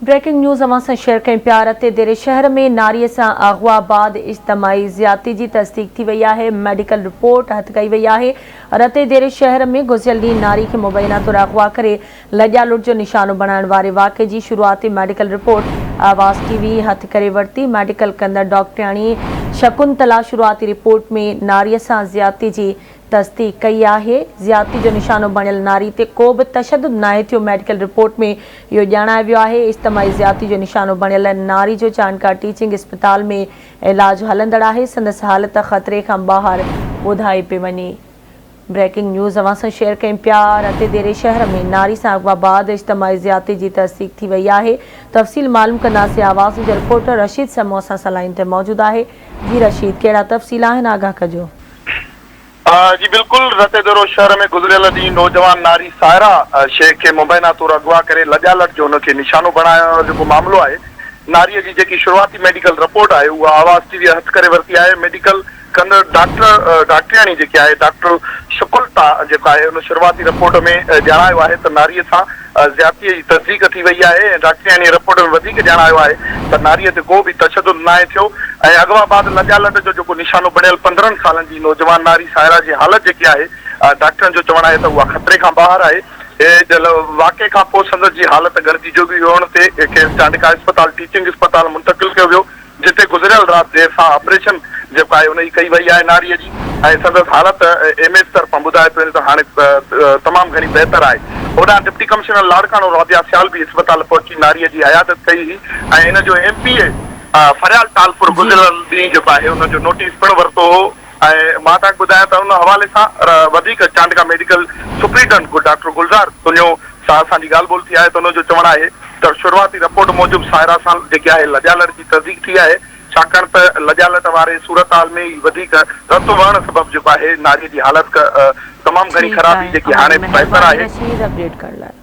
Breaking news अवां सां share कयूं पिया। रते देरे शहर में नारीअ सां अगवा बाद इज्तमाही ज़्यादती जी तस्दीक थी वई आहे। मेडिकल रिपोर्ट हथ कई वई आहे। रते देरे शहर में गुज़िरियल ॾींहुं नारी खे मुबैना तौरु अगवा करे लॼा लुट जो निशानो बणाइण वारे वाक़े जी शुरूआती मेडिकल रिपोर्ट आवाज़ टीवी हथ करे वरिती। मेडिकल कंदड़ डॉक्टराणी शकुंतला शुरूआती रिपोर्ट में नारीअ सां ज़्यादती जी तस्दीक कई आहे। ज़्यादती जो निशानो बणियल नारी ते को बि तशद्दुद नाहे थियो। मेडिकल रिपोर्ट में इहो ॼाणायो वियो आहे। इज्तमाही ज़्यादती जो निशानो बणियल नारी जो जानकार टीचिंग अस्पताल में इलाज हलंदड़ आहे। संदसि हालत ख़तरे खां ॿाहिरि ॿुधाई पई वञे। ब्रेकिंग न्यूज़ अवां सां शेयर कयूं पिया। रते देरे शहर में नारी सां अगवा बाद इज्तमाही ज़्यादती जी तस्दीक थी वई आहे। तफ़सील मालूम कंदासीं। आवाज़ जो रिपोर्टर रशीद समो असां सां लाइन ते मौजूदु आहे। जी रशीद, कहिड़ा तफ़सील आहिनि, आगाह कजो। जी बिल्कुल, रते दरो शहर में गुज़रियल ॾींहुं नौजवान नारी सायरा शेख खे मुबैना तौरु अगवा करे लॼालट जो उनखे निशानो बणाइण जो मामलो आहे। नारीअ जी जेकी शुरूआती मेडिकल रिपोर्ट आहे उहा आवाज़ टीवी हथ करे वरिती आहे। मेडिकल कंदड़ डॉक्टराणी जेकी आहे डॉक्टर शकुंतला जेका आहे उन शुरूआती रिपोर्ट में ॼाणायो आहे त नारीअ सां ज़्यादतीअ जी तस्दीक थी वई आहे। डॉक्टराणी रिपोर्ट में वधीक ॼाणायो आहे त नारीअ ते को बि तशद्दुद नाहे थियो ऐं अगवा बाद लॼालट जो जेको निशानो बणियल 15 सालनि जी नौजवान नारी सायरा जी हालत जेकी आहे डॉक्टरनि जो चवणु आहे त उहा ख़तरे खां ॿाहिरि आहे। वाक़े खां पोइ संदसि जी हालत गरजी जोगी हुअण ते खेसि चांडिका अस्पताल टीचिंग अस्पताल मुंतक़िल कयो वियो, जिते गुज़रियल राति देरि सां ऑपरेशन जेको आहे उन जी कई वई आहे नारीअ जी ऐं संदसि हालत एमएस तरफ़ां ॿुधाए पियो त हाणे तमामु घणी बहितर आहे। होॾां डिप्टी कमिश्नर लाड़काणो राबिया सियाल बि अस्पताल पहुची नारीअ जी हयातत कई हुई ऐं हिन जो एमपीए फरियाल तालपुर गुज़िरियल ॾींहुं जेको आहे उनजो नोटिस पिणु वरितो हो ऐं मां तव्हांखे ॿुधायां त उन हवाले सां वधीक चांडिका मेडिकल सुप्रीडेंट डॉक्टर गुलज़ार तुंहिंजो सां असांजी ॻाल्हि ॿोल थी आहे त उनजो चवणु आहे त शुरूआती रिपोर्ट मूजिबि सायरा सां जेकी आहे लॼालट जी तस्दीक थी आहे, छाकाणि त लॼालट वारे सूरत हाल में ई वधीक रत वहण सबबि जेको आहे नारीअ जी हालत तमामु घणी ख़राबी जेकी हाणे बहितर आहे।